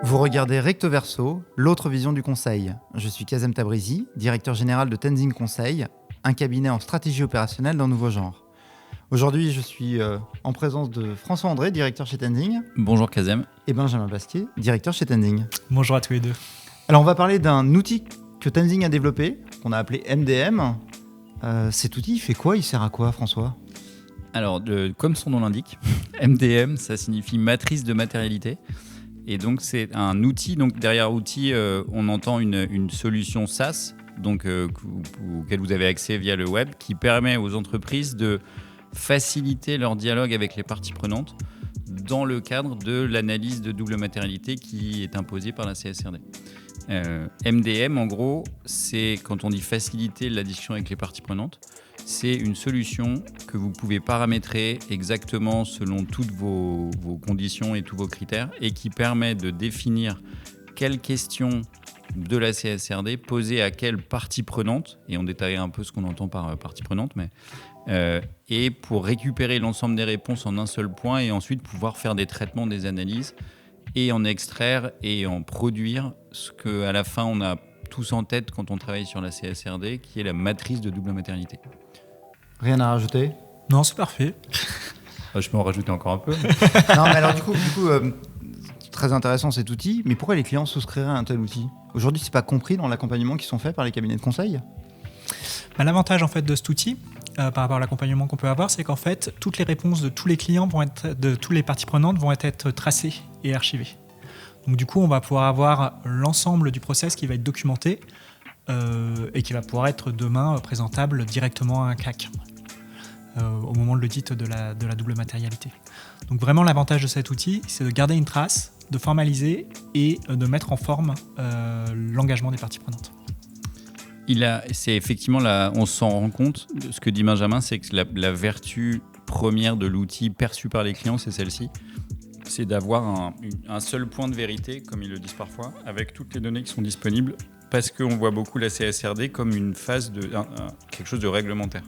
Vous regardez Recto Verso, l'autre vision du conseil. Je suis Kazem Tabrizi, directeur général de Tenzing Conseil, un cabinet en stratégie opérationnelle d'un nouveau genre. Aujourd'hui, je suis en présence de François André, directeur chez Tenzing. Bonjour Kazem. Et Benjamin Bastier, directeur chez Tenzing. Bonjour à tous les deux. Alors, on va parler d'un outil que Tenzing a développé, qu'on a appelé MDM. Cet outil, il fait quoi ? Il sert à quoi, François ? Alors, comme son nom l'indique, MDM, ça signifie matrice de matérialité. Et donc, c'est un outil. Donc, derrière outil, on entend une solution SaaS, donc, auquel vous avez accès via le web, qui permet aux entreprises de faciliter leur dialogue avec les parties prenantes dans le cadre de l'analyse de double matérialité qui est imposée par la CSRD. MDM, en gros, c'est, quand on dit faciliter la discussion avec les parties prenantes, c'est une solution que vous pouvez paramétrer exactement selon toutes vos conditions et tous vos critères et qui permet de définir quelles questions de la CSRD poser à quelle partie prenante, et on détaillera un peu ce qu'on entend par partie prenante, et pour récupérer l'ensemble des réponses en un seul point et ensuite pouvoir faire des traitements, des analyses et en extraire et en produire ce qu'à la fin on a tous en tête quand on travaille sur la CSRD, qui est la matrice de double matérialité. Rien à rajouter ? Non, c'est parfait. Je peux en rajouter encore un peu. Non, mais alors du coup, très intéressant cet outil, mais pourquoi les clients souscriraient à un tel outil ? Aujourd'hui, c'est pas compris dans l'accompagnement qui sont faits par les cabinets de conseil ? L'avantage en fait de cet outil, par rapport à l'accompagnement qu'on peut avoir, c'est qu'en fait, toutes les réponses de tous les clients de toutes les parties prenantes vont être tracées et archivées. Donc du coup, on va pouvoir avoir l'ensemble du process qui va être documenté et qui va pouvoir être demain présentable directement à un CAC au moment de l'audit de la double matérialité. Donc vraiment, l'avantage de cet outil, c'est de garder une trace, de formaliser et de mettre en forme l'engagement des parties prenantes. C'est effectivement, on s'en rend compte, ce que dit Benjamin, c'est que la vertu première de l'outil perçu par les clients, c'est celle-ci. C'est d'avoir un seul point de vérité, comme ils le disent parfois, avec toutes les données qui sont disponibles, parce qu'on voit beaucoup la CSRD comme une phase quelque chose de réglementaire.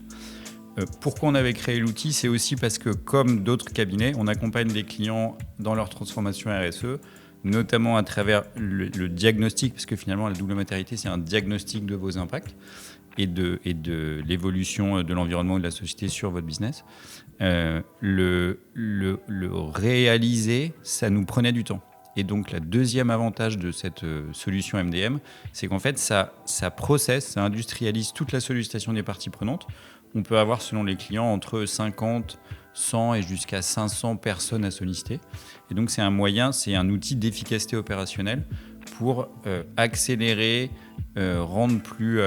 Pourquoi on avait créé l'outil ? C'est aussi parce que, comme d'autres cabinets, on accompagne des clients dans leur transformation RSE, notamment à travers le diagnostic, parce que finalement la double matérialité, c'est un diagnostic de vos impacts et de l'évolution de l'environnement et de la société sur votre business. Le réaliser, ça nous prenait du temps. Et donc, le deuxième avantage de cette solution MDM, c'est qu'en fait, ça industrialise toute la sollicitation des parties prenantes. On peut avoir, selon les clients, entre 50, 100 et jusqu'à 500 personnes à solliciter. Et donc, c'est un outil d'efficacité opérationnelle pour accélérer, rendre plus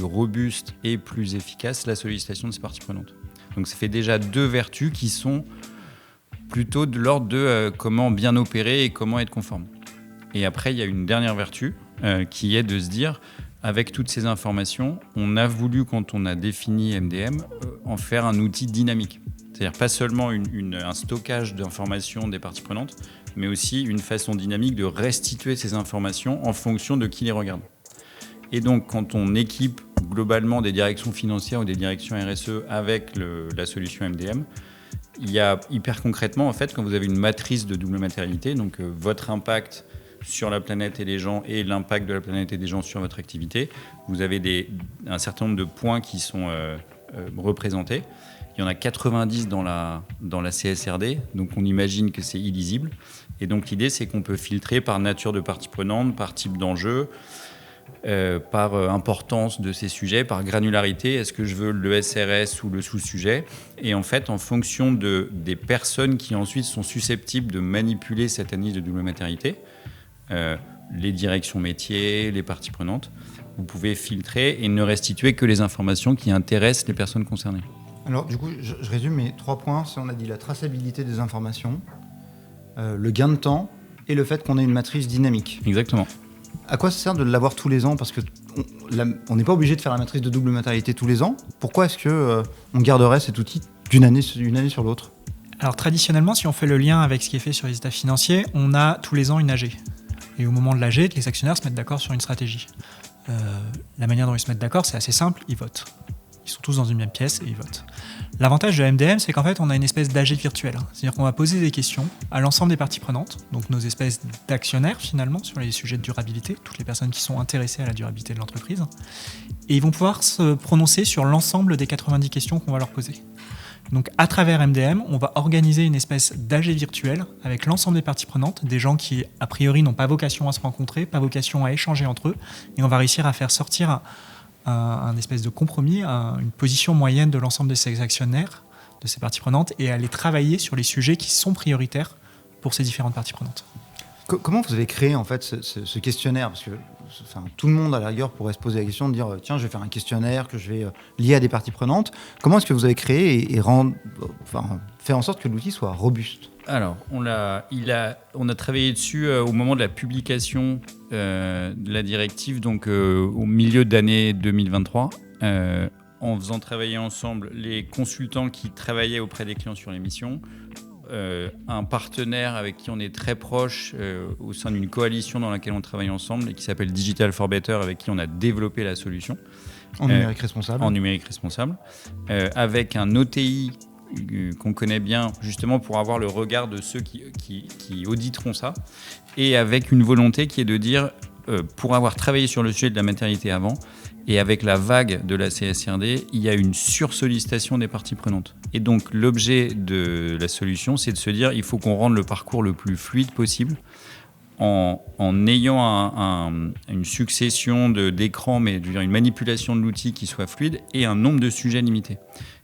robuste et plus efficace la sollicitation de ces parties prenantes. Donc, ça fait déjà deux vertus qui sont plutôt de l'ordre de comment bien opérer et comment être conforme. Et après, il y a une dernière vertu qui est de se dire, avec toutes ces informations, on a voulu, quand on a défini MDM, en faire un outil dynamique. C'est-à-dire pas seulement un stockage d'informations des parties prenantes, mais aussi une façon dynamique de restituer ces informations en fonction de qui les regarde. Et donc, quand on équipe globalement des directions financières ou des directions RSE avec la solution MDM, il y a hyper concrètement, en fait, quand vous avez une matrice de double matérialité, donc votre impact sur la planète et les gens et l'impact de la planète et des gens sur votre activité, vous avez un certain nombre de points qui sont représentés. Il y en a 90 dans la CSRD, donc on imagine que c'est illisible. Et donc l'idée, c'est qu'on peut filtrer par nature de partie prenante, par type d'enjeu, par importance de ces sujets, par granularité. Est-ce que je veux le SRS ou le sous-sujet ? Et en fait, en fonction des personnes qui ensuite sont susceptibles de manipuler cette analyse de double matérialité, les directions métiers, les parties prenantes, vous pouvez filtrer et ne restituer que les informations qui intéressent les personnes concernées. Alors du coup, je résume mes 3 points. On a dit la traçabilité des informations, le gain de temps et le fait qu'on ait une matrice dynamique. Exactement. À quoi ça sert de l'avoir tous les ans ? Parce qu'on n'est pas obligé de faire la matrice de double matérialité tous les ans. Pourquoi est-ce qu'on garderait cet outil d'une année sur l'autre ? Alors traditionnellement, si on fait le lien avec ce qui est fait sur les états financiers, on a tous les ans une AG. Et au moment de l'AG, les actionnaires se mettent d'accord sur une stratégie. La manière dont ils se mettent d'accord, c'est assez simple, ils votent. Ils sont tous dans une même pièce et ils votent. L'avantage de MDM, c'est qu'en fait, on a une espèce d'AG virtuel. C'est-à-dire qu'on va poser des questions à l'ensemble des parties prenantes, donc nos espèces d'actionnaires finalement sur les sujets de durabilité, toutes les personnes qui sont intéressées à la durabilité de l'entreprise. Et ils vont pouvoir se prononcer sur l'ensemble des 90 questions qu'on va leur poser. Donc à travers MDM, on va organiser une espèce d'AG virtuel avec l'ensemble des parties prenantes, des gens qui a priori n'ont pas vocation à se rencontrer, pas vocation à échanger entre eux, et on va réussir à faire sortir un espèce de compromis, une position moyenne de l'ensemble de ces actionnaires, de ces parties prenantes, et aller travailler sur les sujets qui sont prioritaires pour ces différentes parties prenantes. Comment vous avez créé en fait ce questionnaire? Parce que tout le monde à la rigueur pourrait se poser la question de dire tiens, je vais faire un questionnaire que je vais lier à des parties prenantes. Comment est-ce que vous avez créé et faire en sorte que l'outil soit robuste? Alors, on a travaillé dessus au moment de la publication de la directive, donc au milieu d'année 2023, en faisant travailler ensemble les consultants qui travaillaient auprès des clients sur les missions, un partenaire avec qui on est très proche au sein d'une coalition dans laquelle on travaille ensemble et qui s'appelle Digital for Better, avec qui on a développé la solution. En numérique responsable. En numérique responsable. Avec un OTI qu'on connaît bien, justement pour avoir le regard de ceux qui auditeront ça, et avec une volonté qui est de dire, pour avoir travaillé sur le sujet de la matérialité avant, et avec la vague de la CSRD, il y a une sursollicitation des parties prenantes. Et donc l'objet de la solution, c'est de se dire, il faut qu'on rende le parcours le plus fluide possible, en ayant une succession d'écrans, mais une manipulation de l'outil qui soit fluide, et un nombre de sujets limité.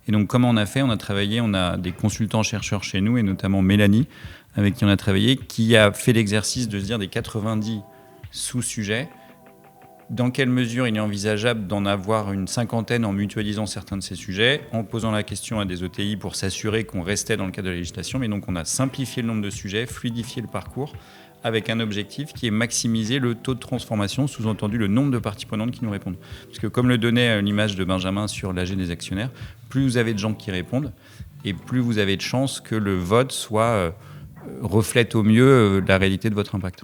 Et donc, comment on a fait? On a travaillé, on a des consultants-chercheurs chez nous, et notamment Mélanie, avec qui on a travaillé, qui a fait l'exercice de se dire des 90 sous-sujets, dans quelle mesure il est envisageable d'en avoir une cinquantaine en mutualisant certains de ces sujets, en posant la question à des OTI pour s'assurer qu'on restait dans le cadre de la législation. Mais donc, on a simplifié le nombre de sujets, fluidifié le parcours, avec un objectif qui est maximiser le taux de transformation, sous-entendu le nombre de parties prenantes qui nous répondent. Parce que comme le donnait l'image de Benjamin sur l'AG des actionnaires, plus vous avez de gens qui répondent, et plus vous avez de chances que le vote reflète au mieux la réalité de votre impact.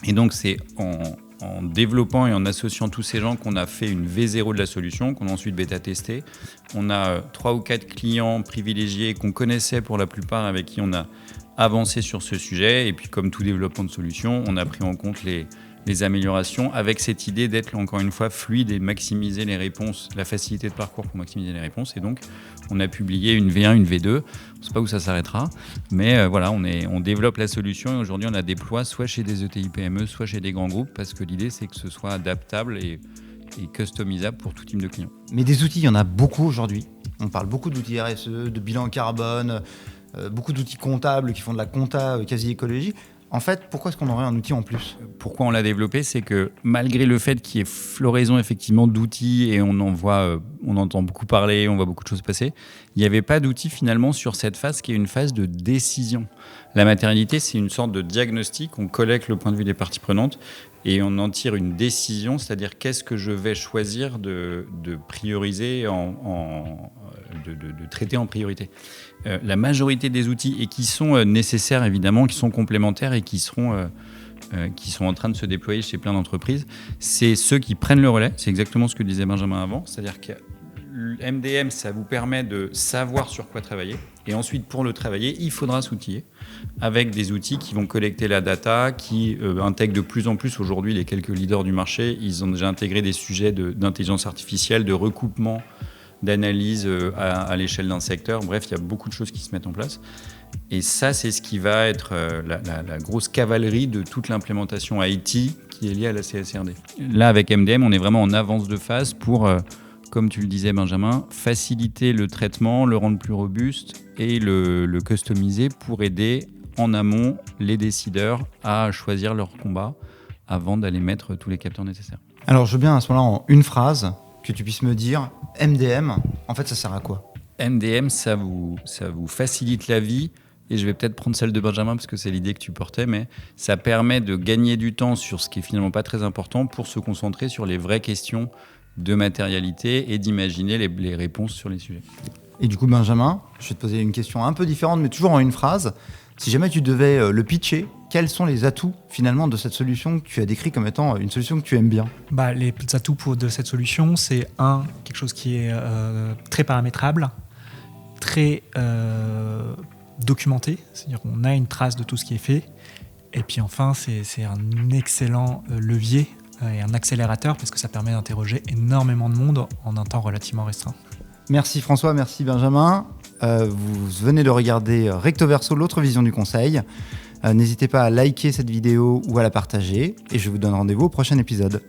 Et donc c'est en développant et en associant tous ces gens qu'on a fait une V0 de la solution, qu'on a ensuite bêta-testé. On a 3 ou 4 clients privilégiés qu'on connaissait pour la plupart, avec qui on a avancé sur ce sujet. Et puis comme tout développement de solution, on a pris en compte les améliorations avec cette idée d'être encore une fois fluide et maximiser les réponses, la facilité de parcours pour maximiser les réponses. Et donc on a publié une V1, une V2. On ne sait pas où ça s'arrêtera, mais voilà, on développe la solution, et aujourd'hui on la déploie soit chez des ETI PME, soit chez des grands groupes, parce que l'idée c'est que ce soit adaptable et customisable pour tout type de client. Mais des outils, il y en a beaucoup aujourd'hui. On parle beaucoup d'outils RSE, de bilan carbone, beaucoup d'outils comptables qui font de la compta quasi écologique. En fait, pourquoi est-ce qu'on aurait un outil en plus? Pourquoi on l'a développé, c'est que malgré le fait qu'il y ait floraison effectivement d'outils, et on entend beaucoup parler, on voit beaucoup de choses passer, il n'y avait pas d'outils finalement sur cette phase qui est une phase de décision. La matérialité, c'est une sorte de diagnostic, on collecte le point de vue des parties prenantes et on en tire une décision, c'est-à-dire qu'est-ce que je vais choisir de prioriser, de traiter en priorité. La majorité des outils, et qui sont nécessaires évidemment, qui sont complémentaires et qui sont en train de se déployer chez plein d'entreprises, c'est ceux qui prennent le relais. C'est exactement ce que disait Benjamin avant, c'est-à-dire que MDM, ça vous permet de savoir sur quoi travailler, et ensuite pour le travailler, il faudra s'outiller avec des outils qui vont collecter la data, qui intègrent de plus en plus aujourd'hui les quelques leaders du marché. Ils ont déjà intégré des sujets d'intelligence artificielle, de recoupement, d'analyse à l'échelle d'un secteur. Bref, il y a beaucoup de choses qui se mettent en place. Et ça, c'est ce qui va être la grosse cavalerie de toute l'implémentation IT qui est liée à la CSRD. Là, avec MDM, on est vraiment en avance de phase pour, comme tu le disais Benjamin, faciliter le traitement, le rendre plus robuste et le customiser pour aider en amont les décideurs à choisir leur combat avant d'aller mettre tous les capteurs nécessaires. Alors, je veux bien à ce moment-là, en une phrase, que tu puisses me dire, MDM, en fait, ça sert à quoi? MDM, ça vous facilite la vie, et je vais peut-être prendre celle de Benjamin parce que c'est l'idée que tu portais, mais ça permet de gagner du temps sur ce qui est finalement pas très important pour se concentrer sur les vraies questions de matérialité et d'imaginer les réponses sur les sujets. Et du coup, Benjamin, je vais te poser une question un peu différente, mais toujours en une phrase. Si jamais tu devais le pitcher, quels sont les atouts finalement de cette solution que tu as décrit comme étant une solution que tu aimes bien ? Les atouts de cette solution, c'est quelque chose qui est très paramétrable, très documenté, c'est-à-dire qu'on a une trace de tout ce qui est fait. Et puis enfin, c'est un excellent levier et un accélérateur parce que ça permet d'interroger énormément de monde en un temps relativement restreint. Merci François, merci Benjamin. Vous venez de regarder Recto Verso, l'autre vision du conseil. N'hésitez pas à liker cette vidéo ou à la partager et je vous donne rendez-vous au prochain épisode.